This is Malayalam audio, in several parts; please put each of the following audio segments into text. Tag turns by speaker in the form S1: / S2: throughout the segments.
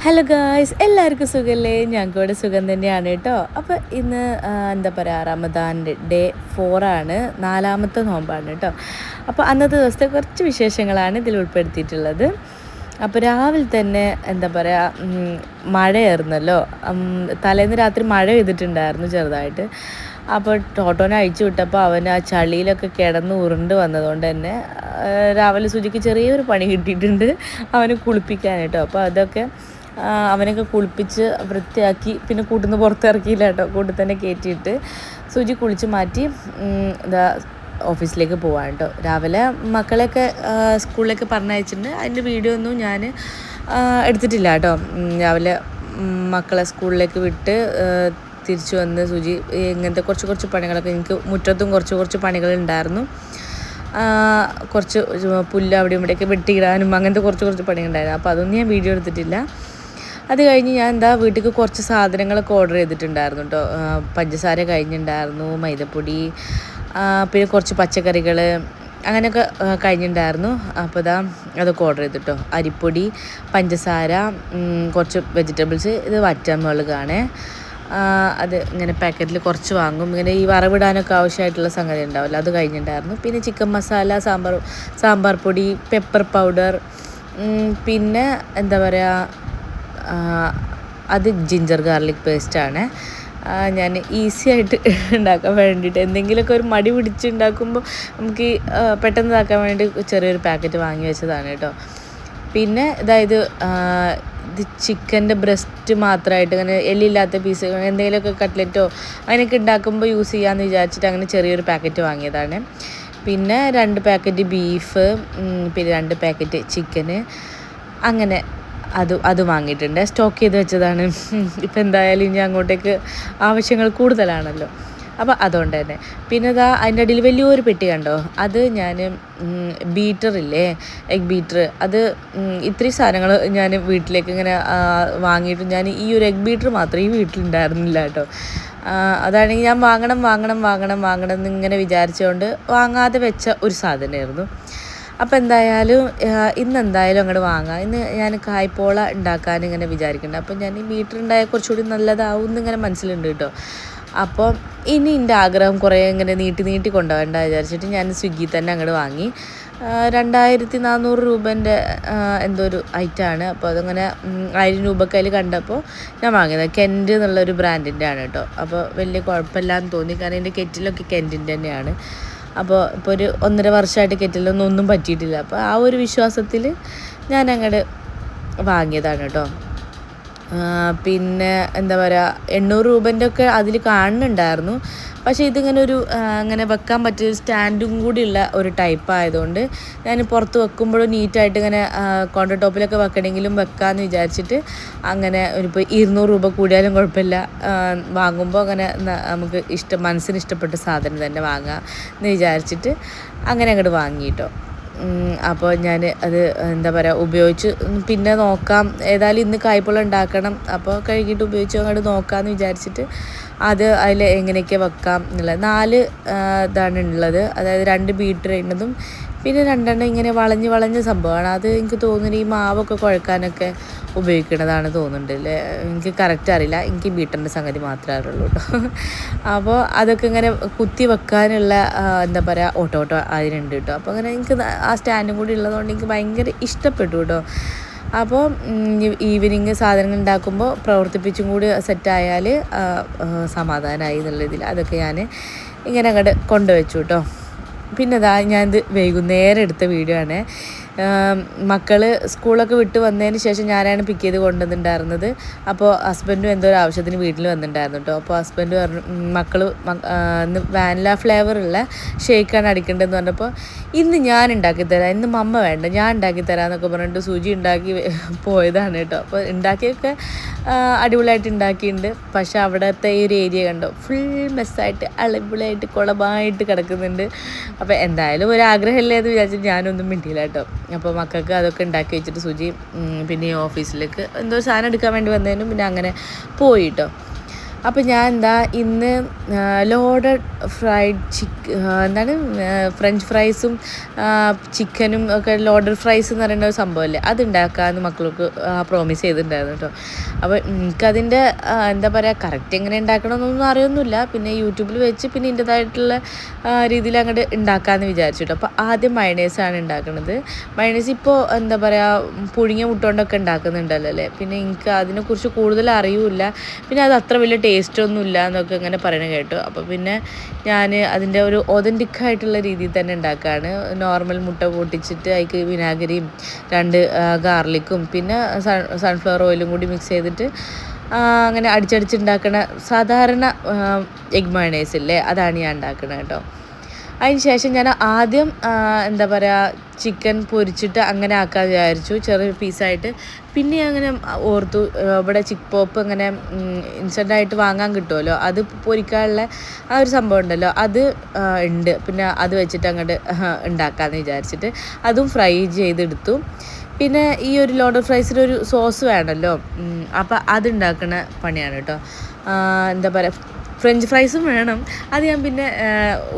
S1: ഹലോ ഗായ്സ്, എല്ലാവർക്കും സുഖമല്ലേ? ഞങ്ങൾക്ക് ഇവിടെ സുഖം തന്നെയാണ് കേട്ടോ. അപ്പോൾ ഇന്ന് എന്താ പറയുക, റമദാൻ്റെ ഡേ 4 4ാമത്തെ നോമ്പാണ് കേട്ടോ. അപ്പോൾ അന്നത്തെ ദിവസത്തെ കുറച്ച് വിശേഷങ്ങളാണ് ഇതിൽ ഉൾപ്പെടുത്തിയിട്ടുള്ളത്. അപ്പോൾ രാവിലെ തന്നെ എന്താ പറയുക, മഴയായിരുന്നല്ലോ. തലേന്ന് രാത്രി മഴ പെയ്തിട്ടുണ്ടായിരുന്നു ചെറുതായിട്ട്. അപ്പോൾ ടോട്ടോനെ അഴിച്ചു വിട്ടപ്പോൾ അവൻ ആ ചളിയിലൊക്കെ കിടന്ന് ഉരുണ്ട് വന്നതുകൊണ്ട് തന്നെ രാവിലെ സുജിക്ക് ചെറിയൊരു പണി കിട്ടിയിട്ടുണ്ട്, അവന് കുളിപ്പിക്കാനായിട്ടോ. അപ്പോൾ അതൊക്കെ അവനൊക്കെ കുളിപ്പിച്ച് വൃത്തിയാക്കി പിന്നെ കൂട്ടിന്ന് പുറത്തിറക്കിയില്ല കേട്ടോ, കൂട്ടിൽ തന്നെ കയറ്റിയിട്ട് സുജി കുളിച്ച് മാറ്റി ഇതാ ഓഫീസിലേക്ക് പോവാണ് കേട്ടോ. രാവിലെ മക്കളെയൊക്കെ സ്കൂളിലേക്ക് പറഞ്ഞയച്ചിട്ടുണ്ട്. അതിൻ്റെ വീഡിയോ ഒന്നും ഞാൻ എടുത്തിട്ടില്ല കേട്ടോ. രാവിലെ മക്കളെ സ്കൂളിലേക്ക് വിട്ട് തിരിച്ചു വന്ന് സുജി ഇങ്ങനത്തെ കുറച്ച് പണികളൊക്കെ, എനിക്ക് മുറ്റത്തും കുറച്ച് പണികളുണ്ടായിരുന്നു. കുറച്ച് പുല്ല് അവിടെ ഇവിടെയൊക്കെ വെട്ടിയിടാനും അങ്ങനത്തെ കുറച്ച് പണികളുണ്ടായിരുന്നു. അപ്പോൾ അതൊന്നും ഞാൻ വീഡിയോ എടുത്തിട്ടില്ല. അത് കഴിഞ്ഞ് ഞാൻ വീട്ടിലേക്ക് കുറച്ച് സാധനങ്ങളൊക്കെ ഓർഡർ ചെയ്തിട്ടുണ്ടായിരുന്നു കേട്ടോ. പഞ്ചസാര കഴിഞ്ഞിട്ടുണ്ടായിരുന്നു, മൈദപ്പൊടി, പിന്നെ കുറച്ച് പച്ചക്കറികൾ അങ്ങനെയൊക്കെ കഴിഞ്ഞിട്ടുണ്ടായിരുന്നു. അപ്പോൾ അതൊക്കെ ഓർഡർ ചെയ്തിട്ടോ. അരിപ്പൊടി, പഞ്ചസാര, കുറച്ച് വെജിറ്റബിൾസ്, ഇത് വറ്റമുളകാണ്. അത് ഇങ്ങനെ പാക്കറ്റിൽ കുറച്ച് വാങ്ങും. ഇങ്ങനെ ഈ വറവിടാനൊക്കെ ആവശ്യമായിട്ടുള്ള സംഗതി ഉണ്ടാവില്ല, അത് കഴിഞ്ഞിട്ടുണ്ടായിരുന്നു. പിന്നെ ചിക്കൻ മസാല, സാമ്പാർ പൊടി, പെപ്പർ പൗഡർ, പിന്നെ എന്താ പറയുക, അത് ജിഞ്ചർ ഗാർലിക് പേസ്റ്റാണ്. ഞാൻ ഈസി ആയിട്ട് ഉണ്ടാക്കാൻ വേണ്ടിയിട്ട്, എന്തെങ്കിലുമൊക്കെ ഒരു മടി പിടിച്ചുണ്ടാക്കുമ്പോൾ നമുക്ക് പെട്ടെന്ന് ഇതാക്കാൻ വേണ്ടി ചെറിയൊരു പാക്കറ്റ് വാങ്ങി വെച്ചതാണ് കേട്ടോ. പിന്നെ ഇത് ചിക്കൻ്റെ ബ്രസ്റ്റ് മാത്രമായിട്ട് ഇങ്ങനെ എല്ലില്ലാത്ത പീസ് എന്തെങ്കിലുമൊക്കെ കട്ട്ലറ്റോ അങ്ങനെയൊക്കെ ഉണ്ടാക്കുമ്പോൾ യൂസ് ചെയ്യാമെന്ന് വിചാരിച്ചിട്ട് അങ്ങനെ ചെറിയൊരു പാക്കറ്റ് വാങ്ങിയതാണ്. പിന്നെ 2 പാക്കറ്റ് ബീഫ്, പിന്നെ 2 പാക്കറ്റ് ചിക്കന്, അങ്ങനെ അത് വാങ്ങിയിട്ടുണ്ട്. സ്റ്റോക്ക് ചെയ്ത് വെച്ചതാണ്. ഇപ്പം എന്തായാലും ഇനി അങ്ങോട്ടേക്ക് ആവശ്യങ്ങൾ കൂടുതലാണല്ലോ, അപ്പോൾ അതുകൊണ്ട് തന്നെ. പിന്നെ അതിൻ്റെ അടിയിൽ വലിയൊരു പെട്ടി കണ്ടോ, അത് ഞാൻ ബീറ്ററില്ലേ, എഗ് ബീറ്റർ, അത് ഇത്രയും സാധനങ്ങൾ ഞാൻ വീട്ടിലേക്ക് ഇങ്ങനെ വാങ്ങിയിട്ട്, ഞാൻ ഈ ഒരു എഗ് ബീറ്റർ മാത്രമേ ഈ വീട്ടിലുണ്ടായിരുന്നില്ല കേട്ടോ. അതാണെങ്കിൽ ഞാൻ വാങ്ങണം എന്നിങ്ങനെ വിചാരിച്ചുകൊണ്ട് വാങ്ങാതെ വെച്ച ഒരു സാധനമായിരുന്നു. അപ്പോൾ എന്തായാലും ഇന്നെന്തായാലും അങ്ങോട്ട് വാങ്ങാം. ഇന്ന് ഞാൻ കായ്പോള ഉണ്ടാക്കാൻ ഇങ്ങനെ വിചാരിക്കുന്നുണ്ട്. അപ്പോൾ ഞാൻ ഈ ബീറ്റർ ഉണ്ടായാൽ കുറച്ചുകൂടി നല്ലതാവും എന്നിങ്ങനെ മനസ്സിലുണ്ട് കേട്ടോ. അപ്പോൾ ഇനി എൻ്റെ ആഗ്രഹം കുറേ ഇങ്ങനെ നീട്ടി കൊണ്ടുപോകേണ്ട വിചാരിച്ചിട്ട് ഞാൻ സ്വിഗ്ഗിയിൽ തന്നെ അങ്ങോട്ട് വാങ്ങി. 2400 രൂപേൻ്റെ എന്തോ ഒരു ഐറ്റമാണ്. അപ്പോൾ അതങ്ങനെ 1000 രൂപക്ക് അതിൽ കണ്ടപ്പോൾ ഞാൻ വാങ്ങിയത് കെൻറ്റ് എന്നുള്ളൊരു ബ്രാൻഡിൻ്റെ ആണ് കേട്ടോ. അപ്പോൾ വലിയ കുഴപ്പമില്ലാന്ന് തോന്നി, കാരണം എൻ്റെ കെറ്റിലൊക്കെ കെൻറ്റിൻ്റെ തന്നെയാണ്. അപ്പോൾ ഇപ്പോൾ ഒരു 1.5 വർഷമായിട്ട് കെറ്റിലൊന്നും പറ്റിയിട്ടില്ല. അപ്പോൾ ആ ഒരു വിശ്വാസത്തിൽ ഞാൻ അങ്ങോട്ട് വാങ്ങിയതാണ് കേട്ടോ. പിന്നെ എന്താ പറയുക, 800 രൂപേൻ്റെ ഒക്കെ അതിൽ കാണുന്നുണ്ടായിരുന്നു. പക്ഷേ ഇതിങ്ങനെ അങ്ങനെ വെക്കാൻ പറ്റിയൊരു സ്റ്റാൻഡും കൂടിയുള്ള ഒരു ടൈപ്പ് ആയതുകൊണ്ട് ഞാൻ പുറത്ത് വെക്കുമ്പോഴും നീറ്റായിട്ട് ഇങ്ങനെ കൗണ്ടർ ടോപ്പിലൊക്കെ വെക്കണമെങ്കിലും വെക്കാമെന്ന് വിചാരിച്ചിട്ട് അങ്ങനെ ഇപ്പോൾ 200 രൂപ കൂടിയാലും കുഴപ്പമില്ല, വാങ്ങുമ്പോൾ അങ്ങനെ നമുക്ക് മനസ്സിന് ഇഷ്ടപ്പെട്ട സാധനം തന്നെ വാങ്ങാം എന്ന് വിചാരിച്ചിട്ട് അങ്ങനെ അങ്ങോട്ട് വാങ്ങിയിട്ടോ. അപ്പോൾ ഞാൻ അത് എന്താ പറയുക, ഉപയോഗിച്ച് പിന്നെ നോക്കാം. ഏതായാലും ഇന്ന് കായ്പോള ഉണ്ടാക്കണം, അപ്പോൾ കഴുകിയിട്ട് ഉപയോഗിച്ച് അങ്ങോട്ട് നോക്കാമെന്ന് വിചാരിച്ചിട്ട് അതിൽ എങ്ങനെയൊക്കെ വെക്കാം എന്നുള്ളത് 4 ഇതാണ് ഉള്ളത്. അതായത് 2 ബീറ്റർ ചെയ്യുന്നതും പിന്നെ 2 ഇങ്ങനെ വളഞ്ഞ സംഭവമാണ്. അത് എനിക്ക് തോന്നുന്നു ഈ മാവൊക്കെ കുഴക്കാനൊക്കെ ഉപയോഗിക്കുന്നതാണ് തോന്നുന്നുണ്ട് അല്ലേ, എനിക്ക് കറക്റ്റ് അറിയില്ല. എനിക്ക് ബീറ്ററിൻ്റെ സംഗതി മാത്രമേ അറിയുള്ളൂ കേട്ടോ. അപ്പോൾ അതൊക്കെ ഇങ്ങനെ കുത്തി വെക്കാനുള്ള എന്താ പറയുക, ഓട്ടോ അതിനുണ്ട് കേട്ടോ. അപ്പോൾ അങ്ങനെ എനിക്ക് ആ സ്റ്റാൻഡും കൂടി ഉള്ളതുകൊണ്ട് എനിക്ക് ഭയങ്കര ഇഷ്ടപ്പെട്ടു കേട്ടോ. അപ്പോൾ ഈവനിങ് സാധനങ്ങൾ ഉണ്ടാക്കുമ്പോൾ പ്രവർത്തിപ്പിച്ചും കൂടി സെറ്റായാൽ സമാധാനമായി എന്നുള്ളതിൽ അതൊക്കെ ഞാൻ ഇങ്ങനെ അങ്ങോട്ട് കൊണ്ടുവച്ചു കേട്ടോ. പിന്നെ ഞാനിത് വൈകുന്നേരം എടുത്ത വീഡിയോ ആണ്. മക്കൾ സ്കൂളൊക്കെ വിട്ട് വന്നതിന് ശേഷം ഞാനാണ് പിക്ക് ചെയ്ത് കൊണ്ടുവന്നിട്ടുണ്ടായിരുന്നത്. അപ്പോൾ ഹസ്ബൻഡും എന്തോ ഒരു ആവശ്യത്തിന് വീട്ടിൽ വന്നിട്ടുണ്ടായിരുന്നു കേട്ടോ. അപ്പോൾ ഹസ്ബൻഡ് പറഞ്ഞു മക്കൾ ഇന്ന് വാനില ഫ്ലേവറുള്ള ഷേക്കാണ് അടിക്കേണ്ടതെന്ന് പറഞ്ഞപ്പോൾ ഇന്ന് ഞാൻ ഉണ്ടാക്കിത്തരാം, ഇന്ന് മമ്മ വേണ്ട ഞാൻ ഉണ്ടാക്കിത്തരാമെന്നൊക്കെ പറഞ്ഞിട്ട് സുജി ഉണ്ടാക്കി പോയതാണ് കേട്ടോ. അപ്പോൾ ഉണ്ടാക്കിയൊക്കെ അടിപൊളിയായിട്ട് ഉണ്ടാക്കിയിട്ടുണ്ട്. പക്ഷേ അവിടുത്തെ ഈ ഒരു ഏരിയ കണ്ടോ, ഫുൾ മെസ്സായിട്ട് അടിപൊളിയായിട്ട് കുളമായിട്ട് കിടക്കുന്നുണ്ട്. അപ്പോൾ എന്തായാലും ഒരു ആഗ്രഹമില്ലേ എന്ന് വിചാരിച്ചിട്ട് ഞാനൊന്നും മിണ്ടിയില്ല കേട്ടോ. അപ്പോൾ മക്കൾക്ക് അതൊക്കെ ഉണ്ടാക്കി വെച്ചിട്ട് സുജി പിന്നെ ഓഫീസിലേക്ക് എന്തോ സാധനം എടുക്കാൻ വേണ്ടി വന്നതിനും പിന്നെ അങ്ങനെ പോയി കേട്ടോ. അപ്പോൾ ഞാൻ എന്താ ഇന്ന് ലോഡഡ് ഫ്രൈഡ് എന്താണ് ഫ്രഞ്ച് ഫ്രൈസും ചിക്കനും ഒക്കെ ലോഡഡ് ഫ്രൈസ് എന്ന് പറയുന്ന ഒരു സംഭവമല്ലേ, അത് ഉണ്ടാക്കാമെന്ന് മക്കൾക്ക് പ്രോമിസ് ചെയ്തിട്ടുണ്ടായിരുന്നു കേട്ടോ. അപ്പോൾ എനിക്കതിൻ്റെ എന്താ പറയുക കറക്റ്റ് എങ്ങനെ ഉണ്ടാക്കണമെന്നൊന്നും അറിയൊന്നുമില്ല. പിന്നെ യൂട്യൂബിൽ വെച്ച് പിന്നെ ഇതിൻ്റെതായിട്ടുള്ള രീതിയിൽ അങ്ങോട്ട് ഉണ്ടാക്കാമെന്ന് വിചാരിച്ചു കേട്ടോ. അപ്പോൾ ആദ്യം മയണൈസാണ് ഉണ്ടാക്കുന്നത്. മയണൈസ് ഇപ്പോൾ എന്താ പറയുക പുഴുങ്ങിയ മുട്ട കൊണ്ടൊക്കെ ഉണ്ടാക്കുന്നുണ്ടല്ലോ അല്ലേ. പിന്നെ എനിക്ക് അതിനെക്കുറിച്ച് കൂടുതൽ അറിയില്ല. പിന്നെ അത് അത്ര വലിയ ടേസ്റ്റൊന്നും ഇല്ല എന്നൊക്കെ ഇങ്ങനെ പറയണ കേട്ടു. അപ്പോൾ പിന്നെ ഞാൻ അതിൻ്റെ ഒരു ഒതൻറ്റിക് ആയിട്ടുള്ള രീതിയിൽ തന്നെ ഉണ്ടാക്കുകയാണ്. നോർമൽ മുട്ട പൊട്ടിച്ചിട്ട് അതിക്ക് വിനാഗിരിയും 2 ഗാർലിക്കും പിന്നെ സൺഫ്ലവർ ഓയിലും കൂടി മിക്സ് ചെയ്തിട്ട് അങ്ങനെ അടിച്ചടിച്ചുണ്ടാക്കണ സാധാരണ എഗ് മയണൈസ് ഇല്ലേ, അതാണ് ഞാൻ ഉണ്ടാക്കുന്നത് കേട്ടോ. അതിന് ശേഷം ഞാൻ ആദ്യം എന്താ പറയുക ചിക്കൻ പൊരിച്ചിട്ട് അങ്ങനെ ആക്കാൻ വിചാരിച്ചു, ചെറിയ പീസായിട്ട്. പിന്നെ അങ്ങനെ ഓർത്തു ഇവിടെ ചിക്ക് പോപ്പ് അങ്ങനെ ഇൻസ്റ്റൻ്റായിട്ട് വാങ്ങാൻ കിട്ടുമല്ലോ, അത് പൊരിക്കാനുള്ള ആ ഒരു സംഭവം ഉണ്ടല്ലോ, അത് ഉണ്ട്. പിന്നെ അത് വെച്ചിട്ട് അങ്ങോട്ട് ഉണ്ടാക്കാമെന്ന് വിചാരിച്ചിട്ട് അതും ഫ്രൈ ചെയ്തെടുത്തു. പിന്നെ ഈ ഒരു ലോഡഡ് ഫ്രൈസിനൊരു സോസ് വേണമല്ലോ, അപ്പോൾ അതുണ്ടാക്കുന്ന പണിയാണ് കേട്ടോ. എന്താ പറയുക ഫ്രഞ്ച് ഫ്രൈസും വേണം. അത് ഞാൻ പിന്നെ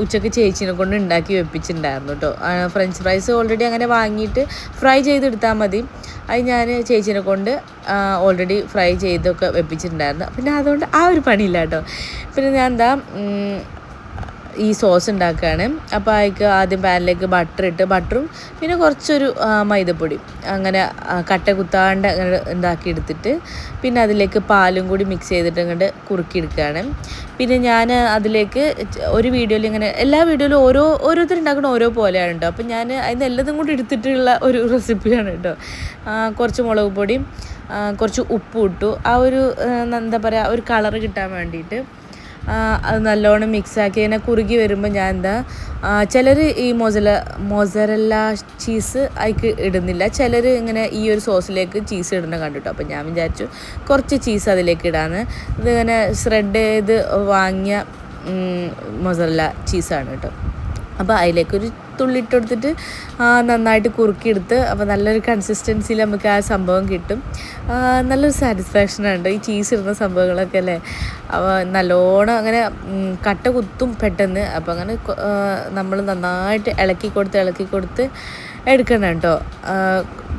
S1: ഉച്ചയ്ക്ക് ചേച്ചീനെ കൊണ്ട് ഉണ്ടാക്കി വെപ്പിച്ചിട്ടുണ്ടായിരുന്നു കേട്ടോ. ഫ്രഞ്ച് ഫ്രൈസ് ഓൾറെഡി അങ്ങനെ വാങ്ങിയിട്ട് ഫ്രൈ ചെയ്തെടുത്താൽ മതി. അത് ഞാൻ ചേച്ചീനെ കൊണ്ട് ഓൾറെഡി ഫ്രൈ ചെയ്തൊക്കെ വെപ്പിച്ചിട്ടുണ്ടായിരുന്നു. പിന്നെ അതുകൊണ്ട് ആ ഒരു പണിയില്ല കേട്ടോ. പിന്നെ ഞാൻ എന്താ ഈ സോസ് ഉണ്ടാക്കുകയാണ്. അപ്പോൾ അതിലേക്ക് ആദ്യം പാനിലേക്ക് ബട്ടറും പിന്നെ കുറച്ചൊരു മൈദപ്പൊടി അങ്ങനെ കട്ട കുത്താണ്ട് അങ്ങനെ ഉണ്ടാക്കിയെടുത്തിട്ട് പിന്നെ അതിലേക്ക് പാലും കൂടി മിക്സ് ചെയ്തിട്ട് അങ്ങോട്ട് കുറുക്കിയെടുക്കുകയാണ്. പിന്നെ ഞാൻ അതിലേക്ക് ഒരു വീഡിയോയിൽ ഇങ്ങനെ എല്ലാ വീഡിയോയിലും ഓരോരുത്തർ ഉണ്ടാക്കുന്ന ഓരോ പോലെയാണ് കേട്ടോ. അപ്പോൾ ഞാൻ അതിന് എല്ലാതും കൂടി എടുത്തിട്ടുള്ള ഒരു റെസിപ്പിയാണ് കേട്ടോ. കുറച്ച് മുളക് പൊടിയും കുറച്ച് ഉപ്പും ഇട്ടു. ആ ഒരു എന്താ പറയുക ഒരു കളറ് കിട്ടാൻ വേണ്ടിയിട്ട് അത് നല്ലോണം മിക്സാക്കി ഇങ്ങനെ കുറുകി വരുമ്പോൾ ഞാൻ എന്താ ചിലർ ഈ മൊസറല്ല ചീസ് അതിക്ക് ഇടുന്നില്ല, ചിലർ ഇങ്ങനെ ഈ ഒരു സോസിലേക്ക് ചീസ് ഇടുന്ന കണ്ടിട്ടോ. അപ്പോൾ ഞാൻ വിചാരിച്ചു കുറച്ച് ചീസ് അതിലേക്ക് ഇടാന്ന്. ഇതിങ്ങനെ ഷ്രെഡ് ചെയ്ത് വാങ്ങിയ മൊസറല്ല ചീസാണ് കേട്ടോ. അപ്പോൾ അതിലേക്കൊരു തുള്ളിയിട്ട് കൊടുത്തിട്ട് നന്നായിട്ട് കുറുക്കിയെടുത്ത് അപ്പോൾ നല്ലൊരു കൺസിസ്റ്റൻസിയിൽ നമുക്ക് ആ സംഭവം കിട്ടും. നല്ലൊരു സാറ്റിസ്ഫാക്ഷനുണ്ട് ഈ ചീസ് ഇടുന്ന സംഭവങ്ങളൊക്കെ അല്ലേ. അപ്പോൾ നല്ലോണം അങ്ങനെ കട്ട കുത്തും പെട്ടെന്ന്. അപ്പോൾ അങ്ങനെ നമ്മൾ നന്നായിട്ട് ഇളക്കി കൊടുത്ത് എടുക്കണം കേട്ടോ.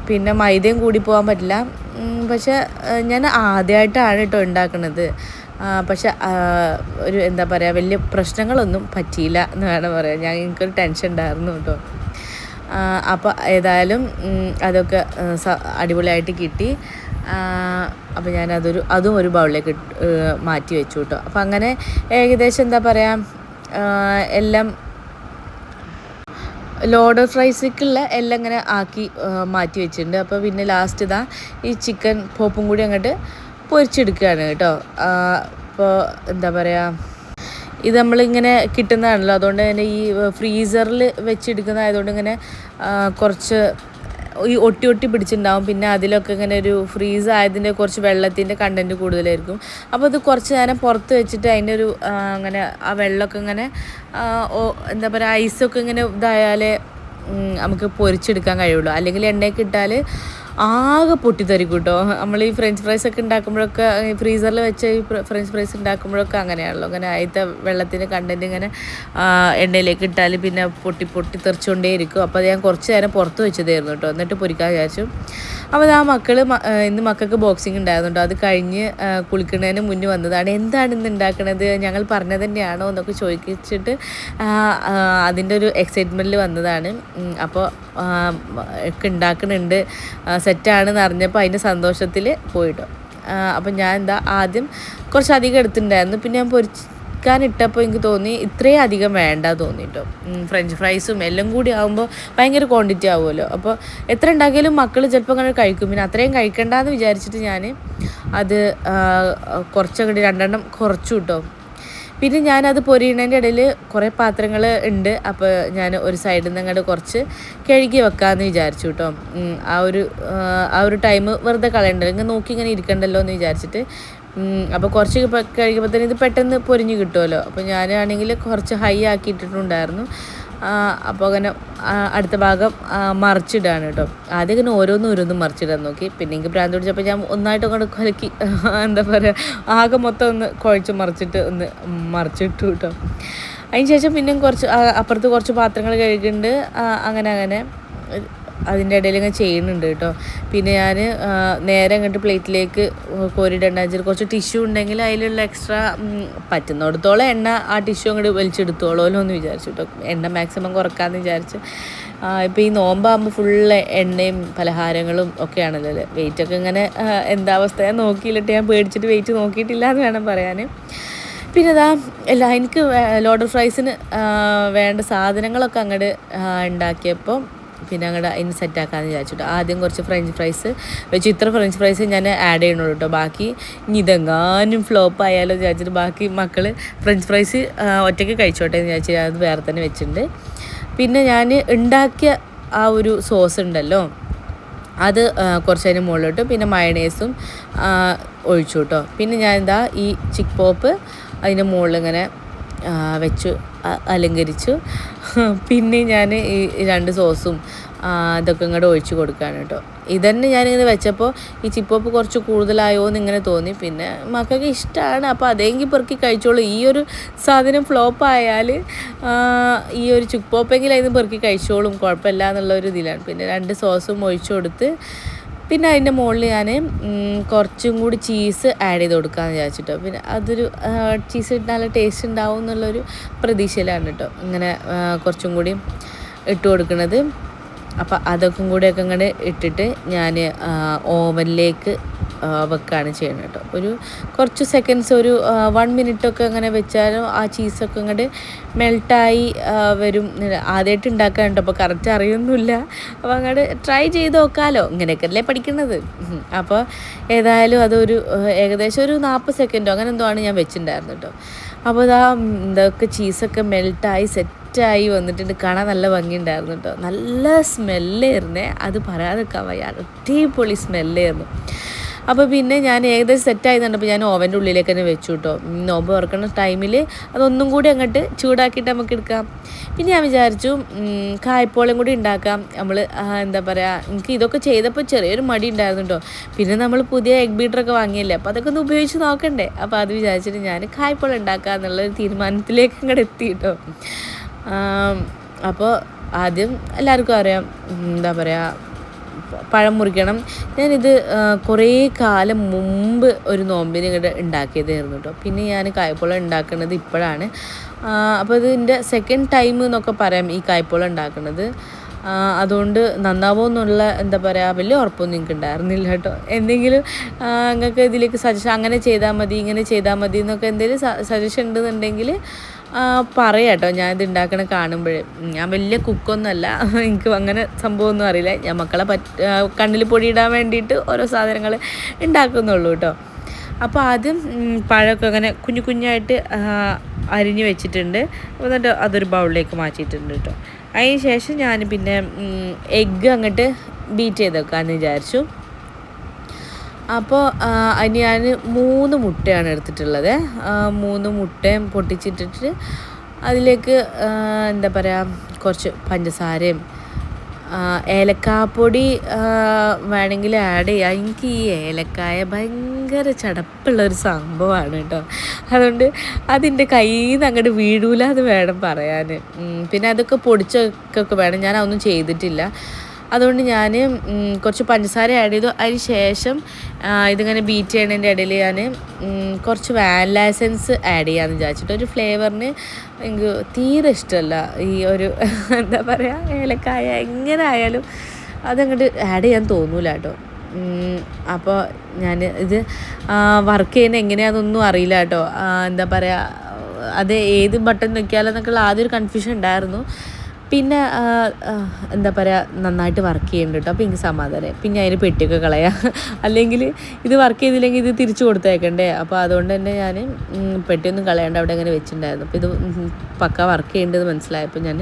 S1: പിന്നെ മൈദയും കൂടി പോകാൻ പറ്റില്ല. പക്ഷെ ഞാൻ ആദ്യമായിട്ടാണ് കേട്ടോ ഉണ്ടാക്കുന്നത്. പക്ഷെ ഒരു എന്താ പറയുക വലിയ പ്രശ്നങ്ങളൊന്നും പറ്റിയില്ല എന്ന് വേണം പറയാം. എനിക്കൊരു ടെൻഷൻ ഉണ്ടായിരുന്നു കേട്ടോ. അപ്പോൾ ഏതായാലും അതൊക്കെ അടിപൊളിയായിട്ട് കിട്ടി. അപ്പോൾ ഞാൻ അതും ഒരു ബൗളിലേക്ക് മാറ്റി വെച്ചു കേട്ടോ. അപ്പോൾ അങ്ങനെ ഏകദേശം എന്താ പറയുക എല്ലാം ലോഡഡ് ഫ്രൈസിക്കുള്ള എല്ലാം ഇങ്ങനെ ആക്കി മാറ്റി വെച്ചിട്ടുണ്ട്. അപ്പോൾ പിന്നെ ലാസ്റ്റ് ഇതാ ഈ ചിക്കൻ പോപ്പും കൂടി അങ്ങോട്ട് പൊരിച്ചെടുക്കുകയാണ് കേട്ടോ. അപ്പോൾ എന്താ പറയുക ഇത് നമ്മളിങ്ങനെ കിട്ടുന്നതാണല്ലോ, അതുകൊണ്ട് തന്നെ ഈ ഫ്രീസറിൽ വെച്ചെടുക്കുന്നതായതുകൊണ്ട് ഇങ്ങനെ കുറച്ച് ഈ ഒട്ടി പിടിച്ചിട്ടുണ്ടാവും. പിന്നെ അതിലൊക്കെ ഇങ്ങനെ ഒരു ഫ്രീസ് ആയതിൻ്റെ കുറച്ച് വെള്ളത്തിൻ്റെ കണ്ടൻറ്റ് കൂടുതലായിരിക്കും. അപ്പോൾ ഇത് കുറച്ച് നേരം പുറത്ത് വെച്ചിട്ട് അതിൻ്റെ ഒരു അങ്ങനെ ആ വെള്ളമൊക്കെ ഇങ്ങനെ എന്താ പറയുക ഐസൊക്കെ ഇങ്ങനെ ഇതായാലേ നമുക്ക് പൊരിച്ചെടുക്കാൻ കഴിയുള്ളൂ. അല്ലെങ്കിൽ എണ്ണയൊക്കെ ഇട്ടാൽ ആകെ പൊട്ടിത്തെറിക്കും കേട്ടോ. നമ്മൾ ഈ ഫ്രഞ്ച് ഫ്രൈസ് ഒക്കെ ഉണ്ടാക്കുമ്പോഴൊക്കെ ഫ്രീസറിൽ വെച്ച് ഈ ഫ്രഞ്ച് ഫ്രൈസ് ഉണ്ടാക്കുമ്പോഴൊക്കെ അങ്ങനെയാണല്ലോ, അങ്ങനെ അതിൻ്റെ വെള്ളത്തിൻ്റെ കണ്ടൻറ്റ് ഇങ്ങനെ എണ്ണയിലേക്ക് ഇട്ടാൽ പിന്നെ പൊട്ടി തെറിച്ചുകൊണ്ടേ ഇരിക്കും. അപ്പോൾ അത് ഞാൻ കുറച്ച് നേരം പുറത്ത് വെച്ചതായിരുന്നു കേട്ടോ, എന്നിട്ട് പൊരിക്കാൻ വിചാരിച്ചു. അപ്പോൾ ആ ഇന്ന് മക്കൾക്ക് ബോക്സിങ് ഉണ്ടായിരുന്നു കേട്ടോ. അത് കഴിഞ്ഞ് കുളിക്കുന്നതിന് മുന്നേ വന്നതാണ്. എന്താണ് ഇന്ന് ഉണ്ടാക്കണത്, ഞങ്ങൾ പറഞ്ഞത് തന്നെയാണോ എന്നൊക്കെ ചോദിച്ചിട്ട് അതിൻ്റെ ഒരു എക്സൈറ്റ്മെൻറ്റിൽ വന്നതാണ്. അപ്പോൾ ഒക്കെ ഉണ്ടാക്കുന്നുണ്ട്, സെറ്റാണെന്ന് അറിഞ്ഞപ്പോൾ അതിൻ്റെ സന്തോഷത്തിൽ പോയിട്ടോ. അപ്പം ഞാൻ ആദ്യം കുറച്ചധികം എടുത്തിട്ടുണ്ടായിരുന്നു. പിന്നെ ഞാൻ പൊരിക്കാനിട്ടപ്പോൾ എനിക്ക് തോന്നി ഇത്രയും അധികം വേണ്ട തോന്നിട്ടോ. ഫ്രഞ്ച് ഫ്രൈസും എല്ലാം കൂടി ആകുമ്പോൾ ഭയങ്കര ക്വാണ്ടിറ്റി ആവുമല്ലോ. അപ്പോൾ എത്ര ഉണ്ടാക്കിയാലും മക്കൾ ചിലപ്പോൾ അങ്ങനെ കഴിക്കും. പിന്നെ അത്രയും കഴിക്കണ്ടെന്ന് വിചാരിച്ചിട്ട് ഞാൻ അത് കുറച്ചങ്ങോട്ട് 2 എണ്ണം കുറച്ചു കേട്ടോ. പിന്നെ ഞാനത് പൊരിയണതിൻ്റെ ഇടയിൽ കുറേ പാത്രങ്ങൾ ഉണ്ട്. അപ്പോൾ ഞാൻ ഒരു സൈഡിൽ നിന്ന് അങ്ങോട്ട് കുറച്ച് കഴുകി വെക്കാമെന്ന് വിചാരിച്ചു കേട്ടോ. ആ ഒരു ടൈം വെറുതെ കളയണ്ടല്ലോ, ഇങ്ങനെ നോക്കി ഇങ്ങനെ ഇരിക്കണ്ടല്ലോ എന്ന് വിചാരിച്ചിട്ട്. അപ്പോൾ കുറച്ച് കഴിയുമ്പോൾ തന്നെ ഇത് പെട്ടെന്ന് പൊരിഞ്ഞ് കിട്ടുമല്ലോ. അപ്പോൾ ഞാനാണെങ്കിൽ കുറച്ച് ഹൈ ആക്കിയിട്ടുണ്ടായിരുന്നു. അപ്പോൾ അങ്ങനെ അടുത്ത ഭാഗം മറിച്ചിടാണ് കേട്ടോ. ആദ്യം ഇങ്ങനെ ഓരോന്നും മറിച്ചിടാൻ നോക്കി. പിന്നെ എനിക്ക് ഭ്രാന്ത് പിടിച്ചപ്പോൾ ഞാൻ ഒന്നായിട്ട് അങ്ങോട്ട് കലക്കി എന്താ പറയുക ആകെ മൊത്തം ഒന്ന് കുഴച്ച് മറിച്ചിട്ട് ഒന്ന് മറിച്ചിട്ടു കേട്ടോ. അതിന് ശേഷം പിന്നെയും കുറച്ച് അപ്പുറത്ത് കുറച്ച് പാത്രങ്ങൾ കഴുകുന്നുണ്ട്. അങ്ങനെ അതിൻ്റെ ഇടയിൽ ഇങ്ങനെ ചെയ്യുന്നുണ്ട് കേട്ടോ. പിന്നെ ഞാൻ നേരെ അങ്ങോട്ട് പ്ലേറ്റിലേക്ക് കോരിയിടേണ്ട വെച്ചിട്ട് കുറച്ച് ടിഷ്യൂ ഉണ്ടെങ്കിൽ അതിലുള്ള എക്സ്ട്രാ പറ്റുന്നിടത്തോളം എണ്ണ ആ ടിഷ്യൂ അങ്ങോട്ട് വലിച്ചെടുത്തോളൂല്ലോ എന്ന് വിചാരിച്ചു കേട്ടോ. എണ്ണ മാക്സിമം കുറക്കാമെന്ന് വിചാരിച്ചു. ഇപ്പോൾ ഈ നോമ്പാകുമ്പോൾ ഫുള്ള് എണ്ണയും പലഹാരങ്ങളും ഒക്കെയാണല്ലോ. വെയിറ്റൊക്കെ ഇങ്ങനെ എന്താ അവസ്ഥ ഞാൻ നോക്കിയില്ലിട്ട് ഞാൻ പേടിച്ചിട്ട് വെയിറ്റ് നോക്കിയിട്ടില്ല എന്ന് വേണം പറയാൻ. പിന്നെ എനിക്ക് ലോഡർ ഫ്രൈസിന് വേണ്ട സാധനങ്ങളൊക്കെ അങ്ങോട്ട് ഉണ്ടാക്കിയപ്പോൾ പിന്നെ അങ്ങോട്ട് അതിന് സെറ്റാക്കാമെന്ന് വിചാരിച്ചിട്ട് ആദ്യം കുറച്ച് ഫ്രഞ്ച് ഫ്രൈസ് വെച്ച് ഇത്ര ഫ്രഞ്ച് ഫ്രൈസ് ഞാൻ ആഡ് ചെയ്യണുള്ളൂ കേട്ടോ. ബാക്കി ഇനി ഇതെങ്ങാനും ഫ്ലോപ്പ് ആയാലോ എന്ന് വിചാരിച്ചിട്ട് ബാക്കി മക്കൾ ഫ്രഞ്ച് ഫ്രൈസ് ഒറ്റയ്ക്ക് കഴിച്ചോട്ടെ എന്ന് വിചാരിച്ചിട്ട് അത് വേറെ തന്നെ വെച്ചിട്ടുണ്ട്. പിന്നെ ഞാൻ ഉണ്ടാക്കിയ ആ ഒരു സോസ് ഉണ്ടല്ലോ അത് കുറച്ച് അതിന് മുകളിലോട്ട് പിന്നെ മയണൈസും ഒഴിച്ചു കേട്ടോ. പിന്നെ ഞാൻ ഈ ചിക്ക് പോപ്പ് അതിൻ്റെ മുകളിൽ ഇങ്ങനെ വെച്ച് അലങ്കരിച്ചു. പിന്നെ ഞാൻ ഈ 2 സോസും ഇതൊക്കെ ഇങ്ങോട്ട് ഒഴിച്ച് കൊടുക്കുകയാണ് കേട്ടോ. ഇതന്നെ ഞാനിങ്ങനെ വെച്ചപ്പോൾ ഈ ചിപ്പോപ്പ് കുറച്ച് കൂടുതലായോ എന്ന് ഇങ്ങനെ തോന്നി. പിന്നെ മക്കൾക്ക് ഇഷ്ടമാണ്, അപ്പോൾ അതെങ്കിൽ പെറുക്കി കഴിച്ചോളൂ. ഈ ഒരു സാധനം ഫ്ലോപ്പ് ആയാൽ ഈ ഒരു ചിപ്പോപ്പെങ്കിലും അതിന് പെറുക്കി കഴിച്ചോളും, കുഴപ്പമില്ല എന്നുള്ളൊരു ഇതിലാണ്. പിന്നെ 2 സോസും ഒഴിച്ചു കൊടുത്ത് പിന്നെ അതിൻ്റെ മുകളിൽ ഞാൻ കുറച്ചും കൂടി ചീസ് ആഡ് ചെയ്ത് കൊടുക്കാമെന്ന് വിചാരിച്ചിട്ടോ. പിന്നെ അതൊരു ചീസ് ഇട്ട് നല്ല ടേസ്റ്റ് ഉണ്ടാവും എന്നുള്ളൊരു പ്രതീക്ഷയിലാണ് കേട്ടോ ഇങ്ങനെ കുറച്ചും കൂടി ഇട്ട് കൊടുക്കുന്നത്. അപ്പോൾ അതൊക്കെ കൂടെയൊക്കെ ഇങ്ങനെ ഇട്ടിട്ട് ഞാൻ ഓവനിലേക്ക് വെക്കുകയാണ് ചെയ്യുന്നത് കേട്ടോ. ഒരു കുറച്ച് സെക്കൻഡ്സ് ഒരു 1 മിനിറ്റൊക്കെ അങ്ങനെ വെച്ചാലും ആ ചീസൊക്കെ ഇങ്ങോട്ട് മെൽട്ടായി വരും. ആദ്യമായിട്ട് ഉണ്ടാക്കാൻ കേട്ടോ, അപ്പോൾ കറക്റ്റ് അറിയൊന്നുമില്ല. അപ്പോൾ അങ്ങോട്ട് ട്രൈ ചെയ്ത് നോക്കാമല്ലോ, ഇങ്ങനെയൊക്കെ അല്ലേ പഠിക്കുന്നത്. അപ്പോൾ ഏതായാലും അതൊരു ഏകദേശം ഒരു 40 സെക്കൻഡോ അങ്ങനെ എന്തോ ആണ് ഞാൻ വെച്ചിട്ടുണ്ടായിരുന്നു കേട്ടോ. അപ്പോൾ ഇതൊക്കെ ചീസൊക്കെ മെൽട്ടായി സെറ്റായി വന്നിട്ടുണ്ട്. കാണാൻ നല്ല ഭംഗിയുണ്ടായിരുന്നു കേട്ടോ. നല്ല സ്മെല്ലായിരുന്നേ, അത് പറയാതെക്കാൻ വയ്യ, അടിപൊളി സ്മെല്ലായിരുന്നു. അപ്പോൾ പിന്നെ ഞാൻ ഏകദേശം സെറ്റായി കണ്ടപ്പോൾ ഞാൻ ഓവൻ്റെ ഉള്ളിലേക്ക് തന്നെ വെച്ചു കേട്ടോ. നോമ്പ് തുറക്കുന്ന ടൈമിൽ അതൊന്നും കൂടി അങ്ങോട്ട് ചൂടാക്കിയിട്ട് നമുക്ക് എടുക്കാം. പിന്നെ ഞാൻ വിചാരിച്ചു കായ്പോളം കൂടി ഉണ്ടാക്കാം. നമ്മൾ എന്താ പറയുക, എനിക്ക് ഇതൊക്കെ ചെയ്തപ്പോൾ ചെറിയൊരു മടി ഉണ്ടായിരുന്നു കേട്ടോ. പിന്നെ നമ്മൾ പുതിയ എഗ് ബീറ്ററൊക്കെ വാങ്ങിയല്ലേ, അപ്പോൾ അതൊക്കെ ഒന്ന് ഉപയോഗിച്ച് നോക്കണ്ടേ. അപ്പോൾ അത് വിചാരിച്ചിട്ട് ഞാൻ കായ്പോളം ഉണ്ടാക്കുക എന്നുള്ളൊരു തീരുമാനത്തിലേക്ക് അങ്ങോട്ട് എത്തി കേട്ടോ. അപ്പോൾ ആദ്യം എല്ലാവർക്കും അറിയാം, എന്താ പറയുക, പഴം മുറിക്കണം. ഞാനിത് കുറേ കാലം മുമ്പ് ഒരു നോമ്പിന് ഇങ്ങോട്ട് ഉണ്ടാക്കിയതായിരുന്നു കേട്ടോ. പിന്നെ ഞാൻ കായ്പോളം ഉണ്ടാക്കുന്നത് ഇപ്പോഴാണ്. അപ്പോൾ ഇതിൻ്റെ സെക്കൻഡ് ടൈം എന്നൊക്കെ പറയാം ഈ കായ്പോളം ഉണ്ടാക്കുന്നത്. അതുകൊണ്ട് നന്നാവോ എന്നുള്ള എന്താ പറയുക വലിയ ഉറപ്പൊന്നും എനിക്ക് ഉണ്ടായിരുന്നില്ല കേട്ടോ. എന്തെങ്കിലും നിങ്ങൾക്ക് ഇതിലേക്ക് സജഷൻ അങ്ങനെ ചെയ്താൽ മതി ഇങ്ങനെ ചെയ്താൽ മതി എന്നൊക്കെ എന്തെങ്കിലും സജഷൻ ഉണ്ടെന്നുണ്ടെങ്കിൽ പറയാം കേട്ടോ. ഞാനിത് ഉണ്ടാക്കണ കാണുമ്പോഴേ, ഞാൻ വലിയ കുക്കൊന്നുമല്ല, എനിക്ക് അങ്ങനെ സംഭവമൊന്നും അറിയില്ല. ഞാൻ മക്കളെ കണ്ണിൽ പൊടിയിടാൻ വേണ്ടിയിട്ട് ഓരോ സാധനങ്ങൾ ഉണ്ടാക്കുന്നുള്ളൂ കേട്ടോ. അപ്പോൾ ആദ്യം പഴമൊക്കെ അങ്ങനെ കുഞ്ഞു കുഞ്ഞായിട്ട് അരിഞ്ഞ് വെച്ചിട്ടുണ്ട്. എന്നിട്ട് അതൊരു ബൗളിലേക്ക് മാറ്റിയിട്ടുണ്ട് കേട്ടോ. അതിന് ശേഷം ഞാൻ പിന്നെ എഗ്ഗ് അങ്ങോട്ട് ബീറ്റ് ചെയ്ത് വെക്കാമെന്ന് വിചാരിച്ചു. അപ്പോൾ അതിന് ഞാൻ 3 മുട്ടയാണ് എടുത്തിട്ടുള്ളത്. 3 മുട്ടയും പൊട്ടിച്ചിട്ടിട്ട് അതിലേക്ക് എന്താ പറയുക കുറച്ച് പഞ്ചസാരയും ഏലക്കാപ്പൊടി വേണമെങ്കിൽ ആഡ് ചെയ്യാം. എനിക്ക് ഈ ഏലക്കായ ഭയങ്കര ചടപ്പുള്ളൊരു സംഭവമാണ് കേട്ടോ. അതുകൊണ്ട് അതിൻ്റെ കയ്യിൽ നിന്ന് അങ്ങോട്ട് വീഴൂല എന്ന് വേണം പറയാൻ. പിന്നെ അതൊക്കെ പൊടിച്ചൊക്കെ വേണം, ഞാൻ അതൊന്നും ചെയ്തിട്ടില്ല. അതുകൊണ്ട് ഞാൻ കുറച്ച് പഞ്ചസാര ആഡ് ചെയ്തു. അതിന് ശേഷം ഇതിങ്ങനെ ബീറ്റ് ചെയ്യണതിൻ്റെ ഇടയിൽ ഞാൻ കുറച്ച് വാനില എസൻസ് ആഡ് ചെയ്യാമെന്ന് വിചാരിച്ചിട്ട്. ഒരു ഫ്ലേവറിന് എനിക്ക് തീരെ ഇഷ്ടമല്ല ഈ ഒരു എന്താ പറയുക ഏലക്കായ, എങ്ങനെ ആയാലും അതങ്ങോട്ട് ആഡ് ചെയ്യാൻ തോന്നൂല കേട്ടോ. അപ്പോൾ ഞാൻ ഇത് വർക്ക് ചെയ്യുന്നത് എങ്ങനെയാണെന്നൊന്നും അറിയില്ല കേട്ടോ. എന്താ പറയുക, അത് ഏത് ബട്ടൺ നോക്കിയാലോ എന്നൊക്കെയുള്ള ആദ്യം ഒരു കൺഫ്യൂഷൻ ഉണ്ടായിരുന്നു. പിന്നെ എന്താ പറയുക നന്നായിട്ട് വർക്ക് ചെയ്യുന്നുണ്ട് കേട്ടോ. അപ്പോൾ എനിക്ക് സമാധാനം. പിന്നെ അതിന് പെട്ടിയൊക്കെ കളയാം, അല്ലെങ്കിൽ ഇത് വർക്ക് ചെയ്തില്ലെങ്കിൽ ഇത് തിരിച്ചു കൊടുത്തേക്കണ്ടേ. അപ്പോൾ അതുകൊണ്ട് തന്നെ ഞാൻ പെട്ടിയൊന്നും കളയാണ്ട് അവിടെ അങ്ങനെ വെച്ചിട്ടുണ്ടായിരുന്നു. അപ്പോൾ ഇത് പക്ക വർക്ക് ചെയ്യേണ്ടത് മനസ്സിലായപ്പോൾ ഞാൻ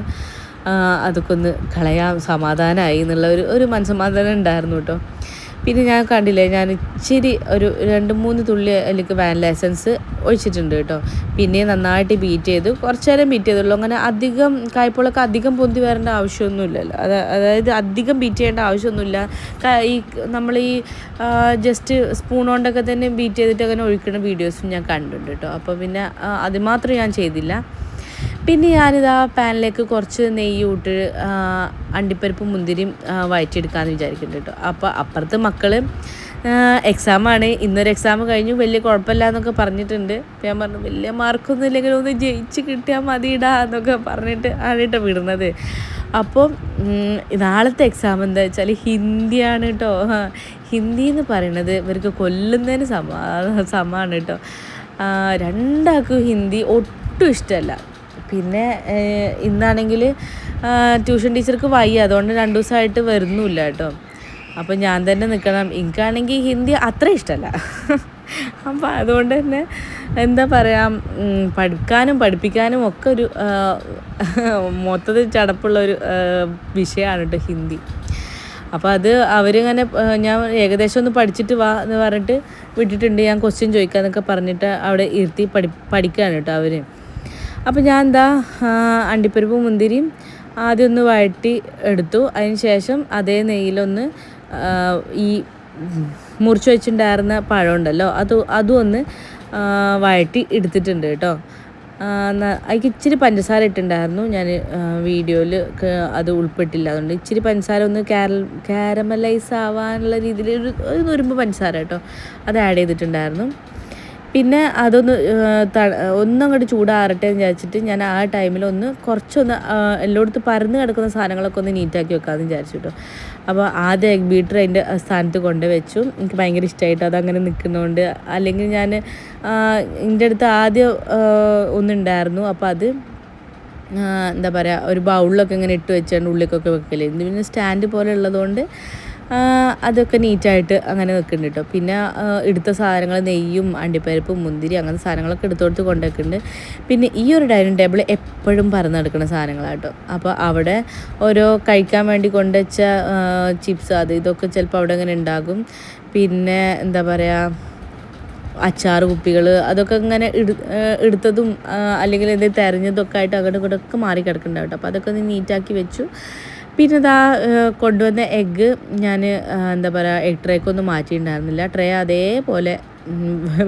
S1: അതൊക്കെ ഒന്ന് കളയാം, സമാധാനമായി എന്നുള്ള ഒരു മനസ്സമാധാനം ഉണ്ടായിരുന്നു കേട്ടോ. പിന്നെ ഞാൻ കണ്ടില്ലേ, ഞാൻ ഇച്ചിരി ഒരു 2-3 തുള്ളി അതിലേക്ക് വാനില എസൻസ് ഒഴിച്ചിട്ടുണ്ട് കേട്ടോ. പിന്നെ നന്നായിട്ട് ബീറ്റ് ചെയ്തു, കുറച്ച് നേരം ബീറ്റ് ചെയ്തുള്ളൂ. അങ്ങനെ അധികം കായ്പോളൊക്കെ അധികം പൊന്തി വരേണ്ട ആവശ്യമൊന്നുമില്ലല്ലോ, അതായത് അധികം ബീറ്റ് ചെയ്യേണ്ട ആവശ്യമൊന്നുമില്ല. ഈ നമ്മൾ ഈ ജസ്റ്റ് സ്പൂൺ കൊണ്ടൊക്കെ തന്നെ ബീറ്റ് ചെയ്തിട്ട് അങ്ങനെ ഒഴിക്കുന്ന വീഡിയോസും ഞാൻ കണ്ടിട്ടുണ്ട് കേട്ടോ. അപ്പോൾ പിന്നെ അത് മാത്രം ഞാൻ ചെയ്തില്ല. പിന്നെ ഞാനിതാ പാനിലേക്ക് കുറച്ച് നെയ്യ് ഇട്ട് അണ്ടിപ്പരിപ്പും മുന്തിരിയും വഴറ്റിയെടുക്കാമെന്ന് വിചാരിക്കുന്നുണ്ട് കേട്ടോ. അപ്പോൾ അപ്പുറത്ത് മക്കൾ എക്സാമാണ്, ഇന്നൊരു എക്സാം കഴിഞ്ഞു, വലിയ കുഴപ്പമില്ല എന്നൊക്കെ പറഞ്ഞിട്ടുണ്ട്. അപ്പോൾ ഞാൻ പറഞ്ഞു വലിയ മാർക്കൊന്നും ഇല്ലെങ്കിൽ ഒന്ന് ജയിച്ച് കിട്ടിയാൽ മതിയിടാ എന്നൊക്കെ പറഞ്ഞിട്ട് ആണ് കേട്ടോ വിടുന്നത്. അപ്പോൾ നാളത്തെ എക്സാം എന്താ വെച്ചാൽ ഹിന്ദിയാണ് കേട്ടോ. ഹിന്ദി എന്ന് പറയണത് ഇവർക്ക് കൊല്ലുന്നതിന് സമാണ് കേട്ടോ. രണ്ടാൾക്കും ഹിന്ദി ഒട്ടും ഇഷ്ടമല്ല. പിന്നെ ഇന്നാണെങ്കിൽ ട്യൂഷൻ ടീച്ചർക്ക് വയ്യ, അതുകൊണ്ട് 2 ദിവസമായിട്ട് വരുന്നുമില്ല കേട്ടോ. അപ്പോൾ ഞാൻ തന്നെ നിൽക്കണം. എനിക്കാണെങ്കിൽ ഹിന്ദി അത്ര ഇഷ്ടമല്ല. അപ്പോൾ അതുകൊണ്ട് തന്നെ എന്താ പറയുക, പഠിക്കാനും പഠിപ്പിക്കാനും ഒക്കെ ഒരു മൊത്തത്തിൽ ചടപ്പുള്ളൊരു വിഷയമാണ് കേട്ടോ ഹിന്ദി. അപ്പോൾ അത് അവരിങ്ങനെ ഞാൻ ഏകദേശം ഒന്ന് പഠിച്ചിട്ട് വാ എന്ന് പറഞ്ഞിട്ട് വിട്ടിട്ടുണ്ട്. ഞാൻ ക്വസ്റ്റ്യൻ ചോദിക്കാമെന്നൊക്കെ പറഞ്ഞിട്ട് അവിടെ ഇരുത്തി പഠിക്കുകയാണ് കേട്ടോ അവർ. അപ്പോൾ ഞാൻ എന്താ അണ്ടിപ്പരിപ്പും മുന്തിരിയും ആദ്യം ഒന്ന് വഴറ്റി എടുത്തു. അതിന് ശേഷം അതേ നെയ്യിലൊന്ന് ഈ മുറിച്ച് വെച്ചിട്ടുണ്ടായിരുന്ന പഴം ഉണ്ടല്ലോ അതും ഒന്ന് വഴറ്റി എടുത്തിട്ടുണ്ട് കേട്ടോ. അതിക്ക് ഇച്ചിരി പഞ്ചസാര ഇട്ടുണ്ടായിരുന്നു, ഞാൻ വീഡിയോയിൽ അത് ഉൾപ്പെട്ടില്ല. അതുകൊണ്ട് ഇച്ചിരി പഞ്ചസാര ഒന്ന് കാരമലൈസ് ആവാനുള്ള രീതിയിൽ ഒരു നുറുമ്പ് പഞ്ചസാര കേട്ടോ അത് ആഡ് ചെയ്തിട്ടുണ്ടായിരുന്നു. പിന്നെ അതൊന്ന് ഒന്നങ്ങോട്ട് ചൂടാറട്ടെ എന്ന് വിചാരിച്ചിട്ട് ഞാൻ ആ ടൈമിൽ കുറച്ചൊന്ന് എല്ലായിടത്തും പരന്ന് കിടക്കുന്ന സാധനങ്ങളൊക്കെ ഒന്ന് നീറ്റാക്കി വെക്കാമെന്ന് വിചാരിച്ചു കേട്ടോ. അപ്പോൾ ആദ്യം എഗ് ബീറ്റർ അതിൻ്റെ സ്ഥാനത്ത് കൊണ്ടുവച്ചു. എനിക്ക് ഭയങ്കര ഇഷ്ടമായിട്ട് അതങ്ങനെ നിൽക്കുന്നതുകൊണ്ട്. അല്ലെങ്കിൽ ഞാൻ എൻ്റെ അടുത്ത് ആദ്യം ഒന്നുണ്ടായിരുന്നു, അപ്പോൾ അത് എന്താ പറയുക, ഒരു ബൗളിലൊക്കെ ഇങ്ങനെ ഇട്ട് വെച്ചാണ്ട് ഉള്ളിലേക്കൊക്കെ വെക്കല്. ഇത് പിന്നെ സ്റ്റാൻഡ് പോലെ ഉള്ളതുകൊണ്ട് അതൊക്കെ നീറ്റായിട്ട് അങ്ങനെ വെക്കുന്നുണ്ട് കേട്ടോ. പിന്നെ എടുത്ത സാധനങ്ങൾ നെയ്യും അണ്ടിപ്പരിപ്പും മുന്തിരി അങ്ങനത്തെ സാധനങ്ങളൊക്കെ എടുത്തോടുത്ത് കൊണ്ടുവെക്കുന്നുണ്ട്. പിന്നെ ഈ ഒരു ഡൈനിങ് ടേബിൾ എപ്പോഴും പറന്നെടുക്കുന്ന സാധനങ്ങളാട്ടോ. അപ്പോൾ അവിടെ ഓരോ കഴിക്കാൻ വേണ്ടി കൊണ്ടുവച്ച ചിപ്സ് അത് ഇതൊക്കെ ചിലപ്പോൾ അവിടെ അങ്ങനെ ഉണ്ടാകും. പിന്നെ എന്താ പറയുക, അച്ചാറ് കുപ്പികൾ അതൊക്കെ ഇങ്ങനെ എടുത്തതും അല്ലെങ്കിൽ എന്തെങ്കിലും തെരഞ്ഞതൊക്കെ ആയിട്ട് അങ്ങോട്ടും ഇങ്ങോട്ടൊക്കെ മാറി കിടക്കുന്നുണ്ടാവും കേട്ടോ. അപ്പോൾ അതൊക്കെ ഒന്ന് നീറ്റാക്കി വെച്ചു. പിന്നെ ഇതാ കൊണ്ടുവന്ന എഗ്ഗ് ഞാൻ എന്താ പറയുക, എഗ് ട്രേക്കൊന്നും മാറ്റിയിട്ടുണ്ടായിരുന്നില്ല, ട്രേ അതേപോലെ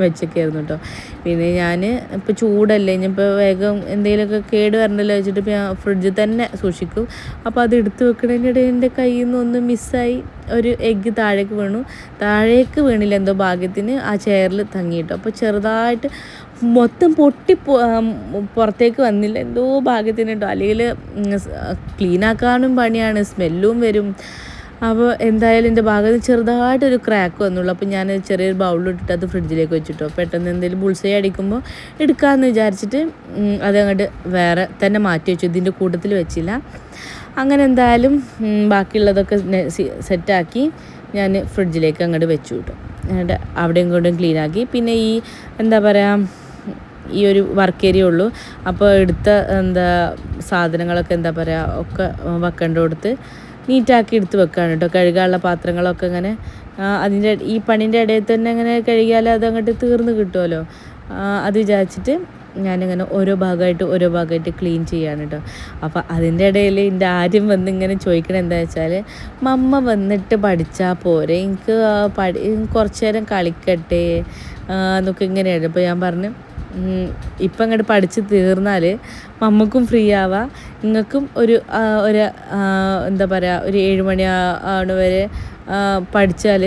S1: വെച്ചൊക്കെയായിരുന്നു കേട്ടോ. പിന്നെ ഞാൻ ഇപ്പോൾ ചൂടല്ലേ, ഇനിയിപ്പോൾ വേഗം എന്തെങ്കിലുമൊക്കെ കേട് വരണമല്ലോ വെച്ചിട്ട് ഇപ്പോൾ ഞാൻ ഫ്രിഡ്ജിൽ തന്നെ സൂക്ഷിക്കും. അപ്പോൾ അത് എടുത്ത് വെക്കണതിൻ്റെ എൻ്റെ കയ്യിൽ നിന്ന് ഒന്ന് മിസ്സായി ഒരു എഗ്ഗ് താഴേക്ക് വീണില്ല, എന്തോ ഭാഗ്യത്തിന് ആ ചെയറിൽ തങ്ങിയിട്ടു. അപ്പോൾ ചെറുതായിട്ട് മൊത്തം പൊട്ടി പുറത്തേക്ക് വന്നില്ല, എന്തോ ഭാഗ്യത്തിന് കേട്ടോ. അല്ലെങ്കിൽ ക്ലീനാക്കാനും പണിയാണ്, സ്മെല്ലും വരും. അപ്പോൾ എന്തായാലും എൻ്റെ ഭാഗത്ത് ചെറുതായിട്ടൊരു ക്രാക്ക് വന്നുള്ളൂ. അപ്പോൾ ഞാൻ ചെറിയൊരു ബൗളിലിട്ടിട്ട് അത് ഫ്രിഡ്ജിലേക്ക് വെച്ചിട്ടോ. പെട്ടെന്ന് എന്തെങ്കിലും ബുൾസൈ അടിക്കുമ്പോൾ എടുക്കാമെന്ന് വിചാരിച്ചിട്ട് അതങ്ങോട്ട് വേറെ തന്നെ മാറ്റി വെച്ചു, ഇതിൻ്റെ കൂട്ടത്തിൽ വെച്ചില്ല. അങ്ങനെ എന്തായാലും ബാക്കിയുള്ളതൊക്കെ സെറ്റാക്കി ഞാൻ ഫ്രിഡ്ജിലേക്ക് അങ്ങോട്ട് വെച്ചു കേട്ടോ. എന്നിട്ട് അവിടെയും ഇങ്ങോട്ടും ക്ലീനാക്കി. പിന്നെ ഈ എന്താ പറയുക, ഈ ഒരു വർക്ക് ഏരിയ ഉള്ളൂ. അപ്പോൾ എടുത്ത സാധനങ്ങളൊക്കെ എന്താ പറയുക ഒക്കെ വെക്കേണ്ടടുത്ത് നീറ്റാക്കി എടുത്ത് വെക്കുകയാണ് കേട്ടോ. കഴുകാനുള്ള പാത്രങ്ങളൊക്കെ ഇങ്ങനെ അതിൻ്റെ ഈ പണീൻ്റെ ഇടയിൽ തന്നെ ഇങ്ങനെ കഴുകിയാൽ അത് അങ്ങോട്ട് തീർന്ന് കിട്ടുമല്ലോ, അത് വിചാരിച്ചിട്ട് ഞാനിങ്ങനെ ഓരോ ഭാഗമായിട്ട് ക്ലീൻ ചെയ്യാണ് കേട്ടോ. അപ്പോൾ അതിൻ്റെ ഇടയിൽ എൻ്റെ ആദ്യം വന്ന് ഇങ്ങനെ ചോദിക്കണത് എന്താ വെച്ചാൽ, മമ്മ വന്നിട്ട് പഠിച്ചാൽ പോരെ, എനിക്ക് കുറച്ച് നേരം കളിക്കട്ടെ എന്നൊക്കെ ഇങ്ങനെയാണ്. അപ്പോൾ ഞാൻ പറഞ്ഞു ഇപ്പം അങ്ങോട്ട് പഠിച്ച് തീർന്നാൽ മമ്മക്കും ഫ്രീ ആവാം, നിങ്ങൾക്കും ഒരു എന്താ പറയുക ഒരു 7 മണി ആവണ വരെ പഠിച്ചാൽ,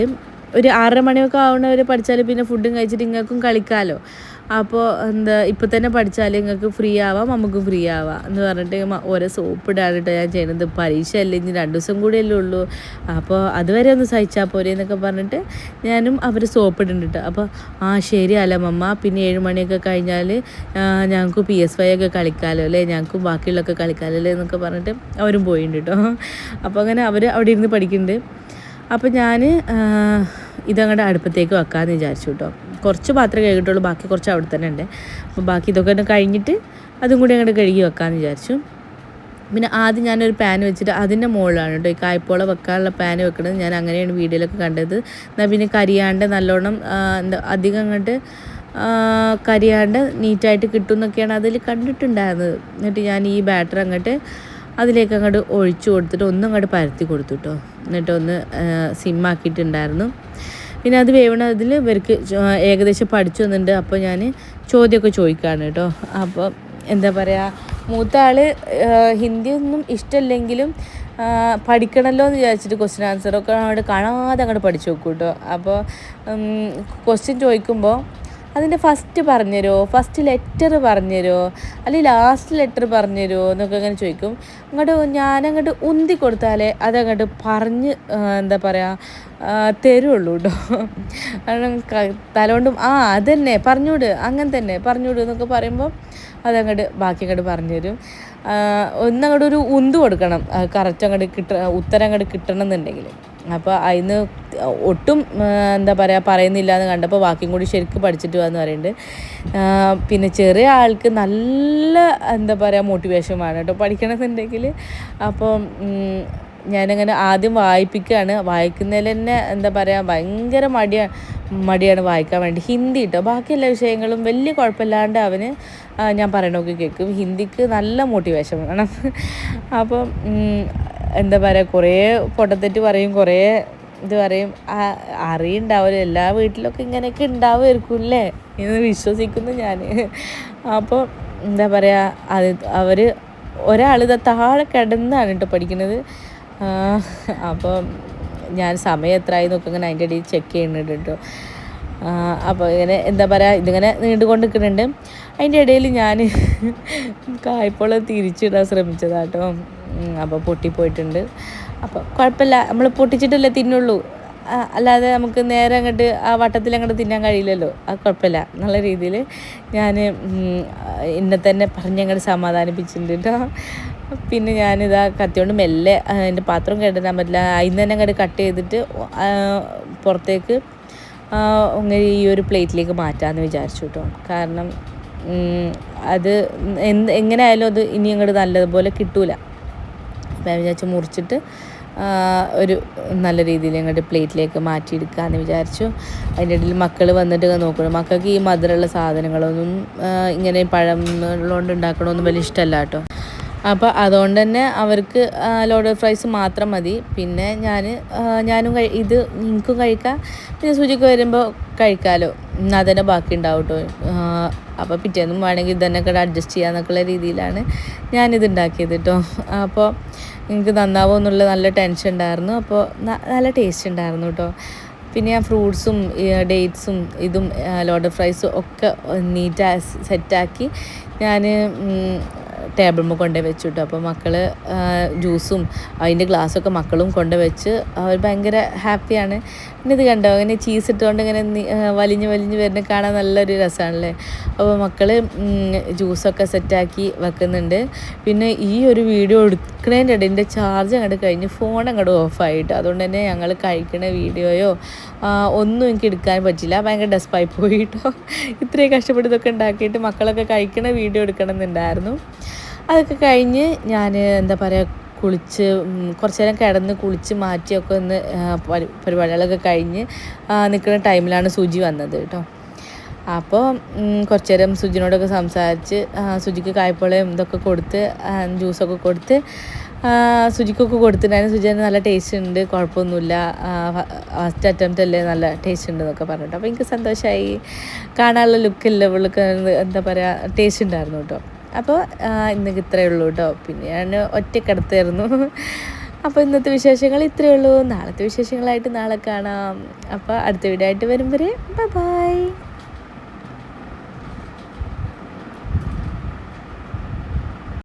S1: ഒരു 6:30 മണിയൊക്കെ ആവണ വരെ പഠിച്ചാൽ പിന്നെ ഫുഡും കഴിച്ചിട്ട് നിങ്ങൾക്കും കളിക്കാമല്ലോ. അപ്പോൾ ഇപ്പം തന്നെ പഠിച്ചാൽ നിങ്ങൾക്ക് ഫ്രീ ആവാം, നമുക്കും ഫ്രീ ആവാം എന്ന് പറഞ്ഞിട്ട് ഓരോ സോപ്പിടാണ് കേട്ടോ ഞാൻ ചെയ്യുന്നത്. പരീക്ഷ അല്ലേ, ഇനി 2 ദിവസം കൂടിയല്ലേ ഉള്ളൂ, അപ്പോൾ അതുവരെ ഒന്ന് സഹിച്ചാൽ പോരെ എന്നൊക്കെ പറഞ്ഞിട്ട് ഞാനും അവർ സോപ്പിടുന്നുണ്ട് കേട്ടോ. അപ്പോൾ ശരിയല്ല മമ്മ, പിന്നെ 7 മണിയൊക്കെ കഴിഞ്ഞാൽ ഞങ്ങൾക്ക് PS5 ഒക്കെ കളിക്കാമല്ലോ അല്ലേ, ഞങ്ങൾക്കും ബാക്കിയുള്ളതൊക്കെ കളിക്കാമല്ലോ അല്ലേ എന്നൊക്കെ പറഞ്ഞിട്ട് അവരും പോയിട്ടുണ്ട് കേട്ടോ. അപ്പോൾ അങ്ങനെ അവർ അവിടെ ഇരുന്ന് പഠിക്കുന്നുണ്ട്. അപ്പോൾ ഞാൻ ഇതങ്ങോട്ട് അടുപ്പത്തേക്ക് വെക്കാമെന്ന് വിചാരിച്ചു കേട്ടോ. കുറച്ച് പാത്രം കഴുകിയിട്ടുള്ളൂ, ബാക്കി കുറച്ച് അവിടെ തന്നെ ഉണ്ട്. അപ്പോൾ ബാക്കി ഇതൊക്കെ ഒന്ന് കഴിഞ്ഞിട്ട് അതും കൂടി അങ്ങോട്ട് കഴുകി വെക്കാമെന്ന് വിചാരിച്ചു. പിന്നെ ആദ്യം ഞാനൊരു പാൻ വെച്ചിട്ട് അതിൻ്റെ മുകളിലാണ് കേട്ടോ ഈ കായ്പോള വെക്കാനുള്ള പാൻ വെക്കുന്നത്. ഞാൻ അങ്ങനെയാണ് വീഡിയോയിലൊക്കെ കണ്ടത്. എന്നാൽ പിന്നെ കരിയാണ്ട് നല്ലോണം എന്താ അധികം അങ്ങോട്ട് കരിയാണ്ട് നീറ്റായിട്ട് കിട്ടും എന്നൊക്കെയാണ് അതിൽ കണ്ടിട്ടുണ്ടായിരുന്നത്. എന്നിട്ട് ഞാൻ ഈ ബാറ്റർ അങ്ങോട്ട് അതിലേക്ക് അങ്ങോട്ട് ഒഴിച്ചു കൊടുത്തിട്ട് ഒന്നും അങ്ങോട്ട് പരത്തി കൊടുത്തു കേട്ടോ. എന്നിട്ട് ഒന്ന് സിമ്മാക്കിയിട്ടുണ്ടായിരുന്നു. പിന്നെ അത് വേവണതിൽ ഇവർക്ക് ഏകദേശം പഠിച്ചു വന്നിട്ടുണ്ട്. അപ്പോൾ ഞാൻ ചോദ്യമൊക്കെ ചോദിക്കുകയാണ് കേട്ടോ. അപ്പോൾ എന്താ പറയുക, മൂത്ത ആൾ ഹിന്ദി ഒന്നും ഇഷ്ടമല്ലെങ്കിലും പഠിക്കണമല്ലോ എന്ന് വിചാരിച്ചിട്ട് ക്വസ്റ്റ്യൻ ആൻസറൊക്കെ അങ്ങോട്ട് കാണാതെ അങ്ങോട്ട് പഠിച്ചു വെക്കും കേട്ടോ. അപ്പോൾ ക്വസ്റ്റ്യൻ ചോദിക്കുമ്പോൾ അതിൻ്റെ ഫസ്റ്റ് പറഞ്ഞു തരുമോ, ഫസ്റ്റ് ലെറ്റർ പറഞ്ഞു തരുമോ, അല്ലെങ്കിൽ ലാസ്റ്റ് ലെറ്റർ പറഞ്ഞു തരുമോ എന്നൊക്കെ അങ്ങനെ ചോദിക്കും. അങ്ങോട്ട് ഞാനങ്ങോട്ട് ഉന്തി കൊടുത്താലേ അതങ്ങോട്ട് പറഞ്ഞ് എന്താ പറയുക തരുള്ളൂ കേട്ടോ. കാരണം തലോണ്ടും അതന്നെ പറഞ്ഞുവിട്, അങ്ങനെ തന്നെ പറഞ്ഞുവിട് എന്നൊക്കെ പറയുമ്പോൾ അതങ്ങോട്ട് ബാക്കി അങ്ങോട്ട് പറഞ്ഞു തരും. ഒന്നങ്ങോട്ട് ഒരു ഉന്ത് കൊടുക്കണം കറക്റ്റ് അങ്ങോട്ട് ഉത്തരം അങ്ങോട്ട് കിട്ടണം എന്നുണ്ടെങ്കിൽ. അപ്പോൾ അതിന് ഒട്ടും എന്താ പറയുക പറയുന്നില്ല എന്ന് കണ്ടപ്പോൾ ബാക്കിയും കൂടി ശരിക്കും പഠിച്ചിട്ട് വന്ന് പറയുന്നുണ്ട്. പിന്നെ ചെറിയ ആൾക്ക് നല്ല എന്താ പറയുക മോട്ടിവേഷൻ വേണം കേട്ടോ പഠിക്കണമെന്നുണ്ടെങ്കിൽ. അപ്പോൾ ഞാനങ്ങനെ ആദ്യം വായിപ്പിക്കുകയാണ്. വായിക്കുന്നതിൽ തന്നെ എന്താ പറയുക ഭയങ്കര മടിയാണ് വായിക്കാൻ വേണ്ടി. ഹിന്ദി കേട്ടോ, ബാക്കി എല്ലാ വിഷയങ്ങളും വലിയ കുഴപ്പമില്ലാണ്ട് അവന് ഞാൻ പറയണമൊക്കെ കേൾക്കും. ഹിന്ദിക്ക് നല്ല മോട്ടിവേഷൻ വേണം. അപ്പം എന്താ പറയുക കുറേ പൊട്ടത്തെറ്റ് പറയും, കുറേ ഇത് പറയും. അറിയുണ്ടാവില്ല, എല്ലാ വീട്ടിലൊക്കെ ഇങ്ങനെയൊക്കെ ഉണ്ടാവുമായിരിക്കുമല്ലേ എന്ന് വിശ്വസിക്കുന്നു ഞാൻ. അപ്പോൾ എന്താ പറയുക അവർ ഒരാൾ താഴെ കിടന്നാണ് കേട്ടോ പഠിക്കുന്നത്. അപ്പോൾ ഞാൻ സമയം എത്രയായി നോക്കി ഇങ്ങനെ അതിൻ്റെ ഇടയിൽ ചെക്ക് ചെയ്യുന്നുണ്ട് കേട്ടോ. അപ്പോൾ ഇങ്ങനെ എന്താ പറയുക ഇതിങ്ങനെ നീണ്ടുകൊണ്ട് നിൽക്കുന്നുണ്ട്. അതിൻ്റെ ഇടയിൽ ഞാൻ കായ്പോള തിരിച്ചിടാൻ ശ്രമിച്ചതാണ് കേട്ടോ. അപ്പോൾ പൊട്ടിപ്പോയിട്ടുണ്ട്. അപ്പോൾ കുഴപ്പമില്ല, നമ്മൾ പൊട്ടിച്ചിട്ടല്ലേ തിന്നുള്ളൂ, അല്ലാതെ നമുക്ക് നേരെ അങ്ങോട്ട് ആ വട്ടത്തിൽ അങ്ങോട്ട് തിന്നാൻ കഴിയില്ലല്ലോ. അത് കുഴപ്പമില്ല എന്നുള്ള രീതിയിൽ ഞാൻ എന്നെ തന്നെ പറഞ്ഞങ്ങോട്ട് സമാധാനിപ്പിച്ചിട്ടുണ്ട് കേട്ടോ. പിന്നെ ഞാനിതാ കത്തിയോണ്ട് മെല്ലെ എൻ്റെ പാത്രം കേട്ടിടാൻ പറ്റില്ല, അതിന് തന്നെ അങ്ങോട്ട് കട്ട് ചെയ്തിട്ട് പുറത്തേക്ക് അങ്ങനെ ഈ ഒരു പ്ലേറ്റിലേക്ക് മാറ്റാമെന്ന് വിചാരിച്ചു കേട്ടോ. കാരണം അത് എങ്ങനെ ആയാലും അത് ഇനി അങ്ങോട്ട് നല്ലതുപോലെ കിട്ടൂല. അപ്പം ഞാൻ വിചാരിച്ചു മുറിച്ചിട്ട് ഒരു നല്ല രീതിയിൽ അങ്ങോട്ട് പ്ലേറ്റിലേക്ക് മാറ്റിയെടുക്കാമെന്ന് വിചാരിച്ചു. അതിൻ്റെ ഇടയിൽ മക്കൾ വന്നിട്ട് നോക്കണം. മക്കൾക്ക് ഈ മധുരമുള്ള സാധനങ്ങളൊന്നും ഇങ്ങനെ പഴം കൊണ്ട് ഉണ്ടാക്കണമൊന്നും വലിയ ഇഷ്ടമല്ല കേട്ടോ. അപ്പോൾ അതുകൊണ്ട് തന്നെ അവർക്ക് ലോഡഡ് ഫ്രൈസ് മാത്രം മതി. പിന്നെ ഞാനും ഇത് നിങ്ങൾക്കും കഴിക്കാം, പിന്നെ സുജിക്ക് വരുമ്പോൾ കഴിക്കാമല്ലോ, അതന്നെ ബാക്കി ഉണ്ടാവും കേട്ടോ. അപ്പോൾ പിറ്റേന്നും വേണമെങ്കിൽ ഇതന്നെ കൂടെ അഡ്ജസ്റ്റ് ചെയ്യാമെന്നൊക്കെയുള്ള രീതിയിലാണ് ഞാനിത് ഉണ്ടാക്കിയത് കേട്ടോ. അപ്പോൾ എനിക്ക് നന്നാവും എന്നുള്ള നല്ല ടെൻഷൻ ഉണ്ടായിരുന്നു. അപ്പോൾ നല്ല ടേസ്റ്റ് ഉണ്ടായിരുന്നു കേട്ടോ. പിന്നെ ഞാൻ ഫ്രൂട്ട്സും ഡേറ്റ്സും ഇതും ലോഡഡ് ഫ്രൈസും ഒക്കെ സെറ്റാക്കി ഞാൻ ടേബിളിൽ കൊണ്ടുപോയി വെച്ചു കേട്ടോ. അപ്പോൾ മക്കൾ ജ്യൂസും അതിൻ്റെ ഗ്ലാസ്സൊക്കെ മക്കളും കൊണ്ടുവച്ച് അവർ ഭയങ്കര ഹാപ്പിയാണ്. പിന്നെ ഇത് കണ്ടോ ഇങ്ങനെ ചീസ് ഇട്ടുകൊണ്ട് ഇങ്ങനെ വലിഞ്ഞ് വരുന്ന കാണാൻ നല്ലൊരു രസമാണല്ലേ. അപ്പോൾ മക്കൾ ജ്യൂസൊക്കെ സെറ്റാക്കി വെക്കുന്നുണ്ട്. പിന്നെ ഈ ഒരു വീഡിയോ എടുക്കുന്നതിൻ്റെ ഇടയിൽ എൻ്റെ ചാർജ് അങ്ങോട്ട് കഴിഞ്ഞ് ഫോൺ അങ്ങോട്ട് ഓഫായിട്ട്, അതുകൊണ്ട് തന്നെ ഞങ്ങൾ കഴിക്കുന്ന വീഡിയോയോ ഒന്നും എനിക്ക് എടുക്കാൻ പറ്റില്ല. ഭയങ്കര ഡെസ്പായി പോയിട്ടോ. ഇത്രയും കഷ്ടപ്പെട്ട് ഇതൊക്കെ ഉണ്ടാക്കിയിട്ട് മക്കളൊക്കെ കഴിക്കുന്ന വീഡിയോ എടുക്കണം എന്നുണ്ടായിരുന്നു. അതൊക്കെ കഴിഞ്ഞ് ഞാൻ എന്താ പറയുക കുളിച്ച് കുറച്ച് നേരം കിടന്ന് കുളിച്ച് മാറ്റിയൊക്കെ ഒന്ന് പരിപാടികളൊക്കെ കഴിഞ്ഞ് നിൽക്കുന്ന ടൈമിലാണ് സുജി വന്നത് കേട്ടോ. അപ്പോൾ കുറച്ച് നേരം സുജിനോടൊക്കെ സംസാരിച്ച് സുജിക്ക് കായ്പോളയും ഇതൊക്കെ കൊടുത്ത് ജ്യൂസൊക്കെ കൊടുത്ത് സുജിക്കൊക്കെ കൊടുത്തിട്ടുണ്ടായിരുന്നു. സുജി നല്ല ടേസ്റ്റ് ഉണ്ട്, കുഴപ്പമൊന്നുമില്ല, ഫസ്റ്റ് അറ്റംപ്റ്റ് അല്ലേ, നല്ല ടേസ്റ്റ് ഉണ്ട് എന്നൊക്കെ പറഞ്ഞിട്ട്. അപ്പോൾ എനിക്ക് സന്തോഷമായി. കാണാനുള്ള ലുക്കില്ല ഇവൾക്ക് എന്താ പറയുക ടേസ്റ്റ് ഉണ്ടായിരുന്നു കേട്ടോ. അപ്പോൾ ഇന്നൊക്കെ ഇത്രയേ ഉള്ളൂ കേട്ടോ. പിന്നെ ഞാൻ ഒറ്റക്കിടത്തായിരുന്നു. അപ്പോൾ ഇന്നത്തെ വിശേഷങ്ങൾ ഇത്രയേ ഉള്ളൂ. നാളത്തെ വിശേഷങ്ങളായിട്ട് നാളെ കാണാം. അപ്പോൾ അടുത്ത വീഡിയോ ആയിട്ട് വരും വരെ ബൈ.